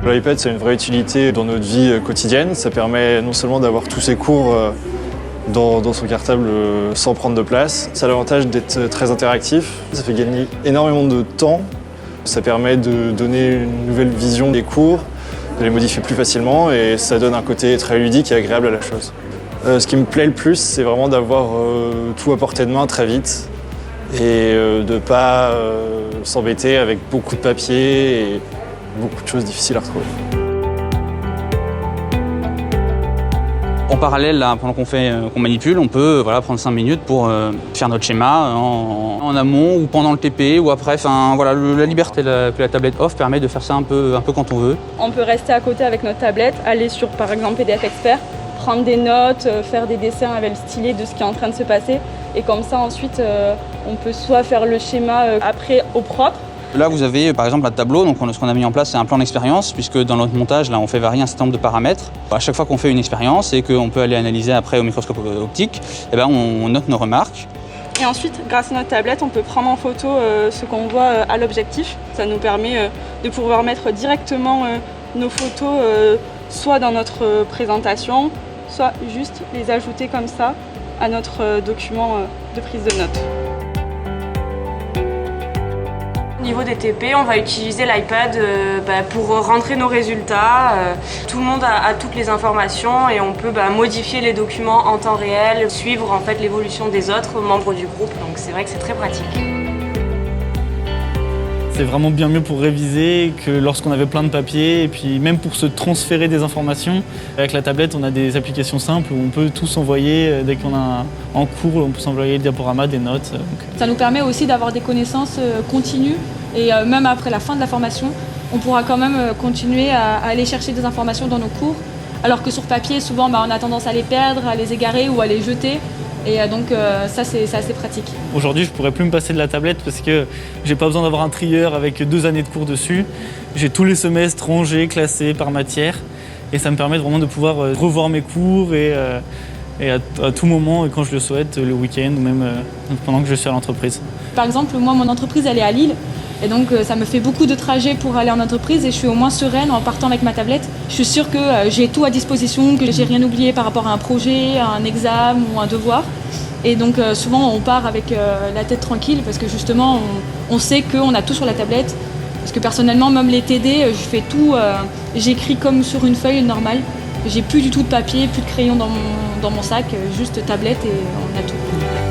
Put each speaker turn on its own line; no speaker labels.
L'iPad, c'est une vraie utilité dans notre vie quotidienne. Ça permet non seulement d'avoir tous ses cours dans son cartable sans prendre de place. Ça a l'avantage d'être très interactif. Ça fait gagner énormément de temps. Ça permet de donner une nouvelle vision des cours, de les modifier plus facilement et ça donne un côté très ludique et agréable à la chose. Ce qui me plaît le plus, c'est vraiment d'avoir tout à portée de main très vite et de ne pas s'embêter avec beaucoup de papier et beaucoup de choses difficiles à retrouver.
En parallèle, là, pendant qu'on manipule, on peut prendre 5 minutes pour faire notre schéma en amont ou pendant le TP ou après. La liberté que la tablette offre permet de faire ça un peu quand on veut.
On peut rester à côté avec notre tablette, aller sur par exemple PDF Expert, prendre des notes, faire des dessins avec le stylet de ce qui est en train de se passer. Et comme ça, ensuite, on peut soit faire le schéma après au propre.
Là, vous avez par exemple un tableau. Donc, ce qu'on a mis en place, c'est un plan d'expérience, puisque dans notre montage, là, on fait varier un certain nombre de paramètres. À chaque fois qu'on fait une expérience et qu'on peut aller analyser après au microscope optique, on note nos remarques.
Et ensuite, grâce à notre tablette, on peut prendre en photo ce qu'on voit à l'objectif. Ça nous permet de pouvoir mettre directement nos photos soit dans notre présentation, soit juste les ajouter comme ça à notre document de prise de notes.
Au niveau des TP, on va utiliser l'iPad pour rentrer nos résultats. Tout le monde a toutes les informations et on peut modifier les documents en temps réel, suivre en fait l'évolution des autres membres du groupe. Donc c'est vrai que c'est très pratique.
C'est vraiment bien mieux pour réviser que lorsqu'on avait plein de papiers et puis même pour se transférer des informations. Avec la tablette, on a des applications simples où on peut tout s'envoyer dès qu'on a en cours, on peut s'envoyer des diaporamas, des notes.
Ça nous permet aussi d'avoir des connaissances continues et même après la fin de la formation, on pourra quand même continuer à aller chercher des informations dans nos cours. Alors que sur papier, souvent on a tendance à les perdre, à les égarer ou à les jeter. Et donc ça, c'est assez pratique.
Aujourd'hui, je ne pourrais plus me passer de la tablette parce que j'ai pas besoin d'avoir un trieur avec 2 années de cours dessus. J'ai tous les semestres rangés, classés par matière. Et ça me permet vraiment de pouvoir revoir mes cours et à tout moment, quand je le souhaite, le week-end ou même pendant que je suis à l'entreprise.
Par exemple, moi, mon entreprise, elle est à Lille. Et donc, ça me fait beaucoup de trajets pour aller en entreprise et je suis au moins sereine en partant avec ma tablette. Je suis sûre que j'ai tout à disposition, que j'ai rien oublié par rapport à un projet, à un examen ou un devoir. Et donc, souvent, on part avec la tête tranquille parce que justement, on sait qu'on a tout sur la tablette. Parce que personnellement, même les TD, je fais tout, j'écris comme sur une feuille normale. J'ai plus du tout de papier, plus de crayon dans mon sac, juste tablette et on a tout.